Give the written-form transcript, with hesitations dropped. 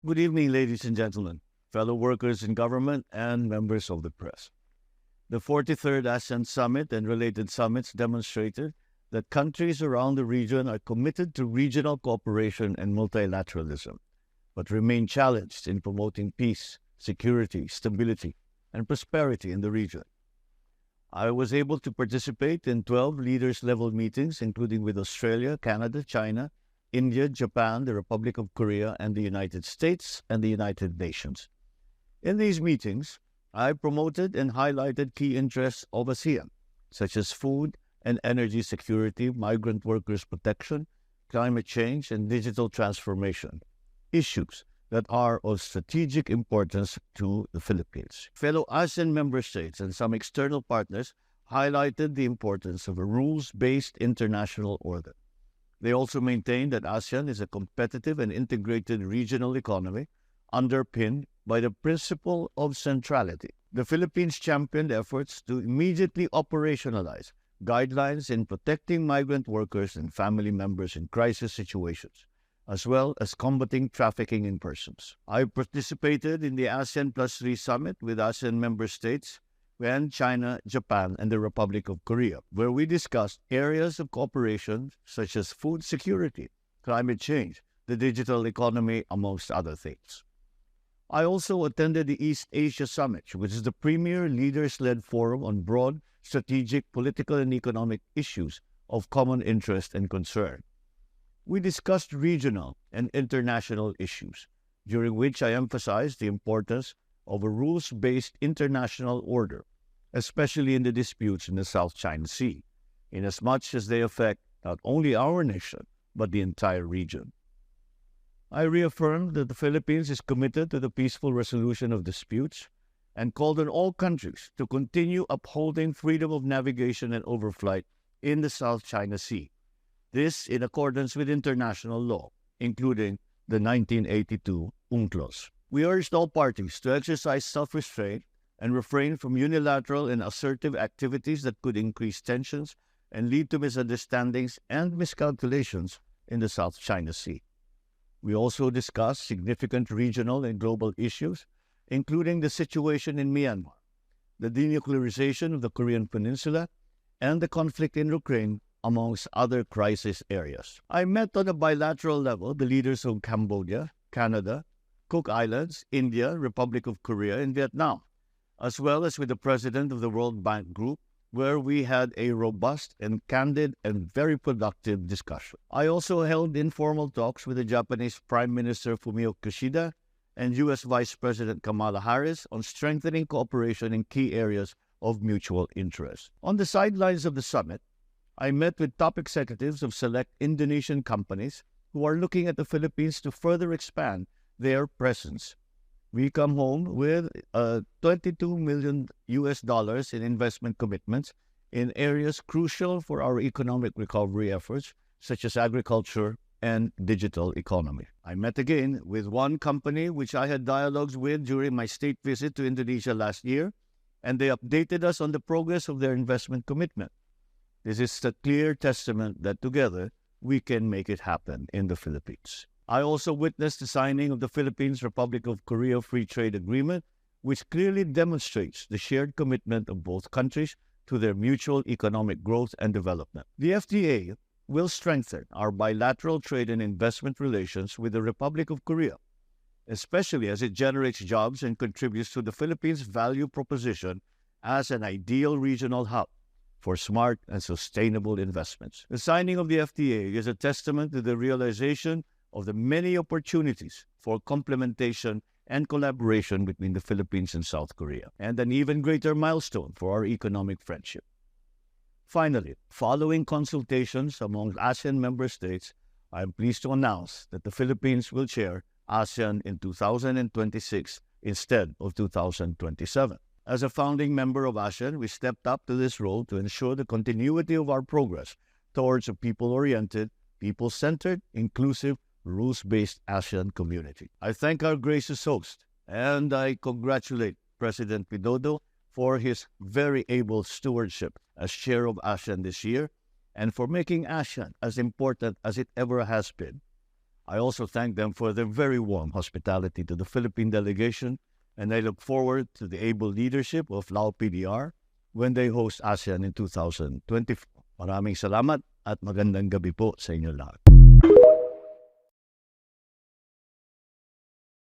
Good evening, ladies and gentlemen, fellow workers in government, and members of the press. The 43rd ASEAN Summit and related summits demonstrated that countries around the region are committed to regional cooperation and multilateralism, but remain challenged in promoting peace, security, stability, and prosperity in the region. I was able to participate in 12 leaders-level meetings, including with Australia, Canada, China, India, Japan, the Republic of Korea, and the United States and the United Nations. In these meetings, I promoted and highlighted key interests of ASEAN, such as food and energy security, migrant workers' protection, climate change, and digital transformation, issues that are of strategic importance to the Philippines. Fellow ASEAN member states and some external partners highlighted the importance of a rules-based international order. They also maintained that ASEAN is a competitive and integrated regional economy underpinned by the principle of centrality. The Philippines championed efforts to immediately operationalize guidelines in protecting migrant workers and family members in crisis situations, as well as combating trafficking in persons. I participated in the ASEAN Plus 3 Summit with ASEAN member states and China, Japan, and the Republic of Korea, where we discussed areas of cooperation such as food security, climate change, the digital economy, amongst other things. I also attended the East Asia Summit, which is the premier leaders-led forum on broad, strategic, political, and economic issues of common interest and concern. We discussed regional and international issues, during which I emphasized the importance of a rules-based international order, especially in the disputes in the South China Sea, inasmuch as they affect not only our nation, but the entire region. I reaffirmed that the Philippines is committed to the peaceful resolution of disputes and called on all countries to continue upholding freedom of navigation and overflight in the South China Sea. This in accordance with international law, including the 1982 UNCLOS. We urged all parties to exercise self-restraint and refrain from unilateral and assertive activities that could increase tensions and lead to misunderstandings and miscalculations in the South China Sea. We also discussed significant regional and global issues, including the situation in Myanmar, the denuclearization of the Korean Peninsula, and the conflict in Ukraine, amongst other crisis areas. I met on a bilateral level the leaders of Cambodia, Canada, Cook Islands, India, Republic of Korea, and Vietnam, as well as with the president of the World Bank Group, where we had a robust and candid and very productive discussion. I also held informal talks with the Japanese Prime Minister Fumio Kishida and U.S. Vice President Kamala Harris on strengthening cooperation in key areas of mutual interest. On the sidelines of the summit, I met with top executives of select Indonesian companies who are looking at the Philippines to further expand their presence. We come home with $22 million in investment commitments in areas crucial for our economic recovery efforts, such as agriculture and digital economy. I met again with one company which I had dialogues with during my state visit to Indonesia last year, and they updated us on the progress of their investment commitment. This is a clear testament that together we can make it happen in the Philippines. I also witnessed the signing of the Philippines-Republic of Korea Free Trade Agreement, which clearly demonstrates the shared commitment of both countries to their mutual economic growth and development. The FTA will strengthen our bilateral trade and investment relations with the Republic of Korea, especially as it generates jobs and contributes to the Philippines' value proposition as an ideal regional hub for smart and sustainable investments. The signing of the FTA is a testament to the realization of the many opportunities for complementation and collaboration between the Philippines and South Korea, and an even greater milestone for our economic friendship. Finally, following consultations among ASEAN member states, I am pleased to announce that the Philippines will chair ASEAN in 2026 instead of 2027. As a founding member of ASEAN, we stepped up to this role to ensure the continuity of our progress towards a people-oriented, people-centered, inclusive, rules-based ASEAN community. I thank our gracious host, and I congratulate President Widodo for his very able stewardship as chair of ASEAN this year, and for making ASEAN as important as it ever has been. I also thank them for their very warm hospitality to the Philippine delegation, and I look forward to the able leadership of Lao PDR when they host ASEAN in 2024. Maraming salamat at magandang gabi po sa inyo lahat.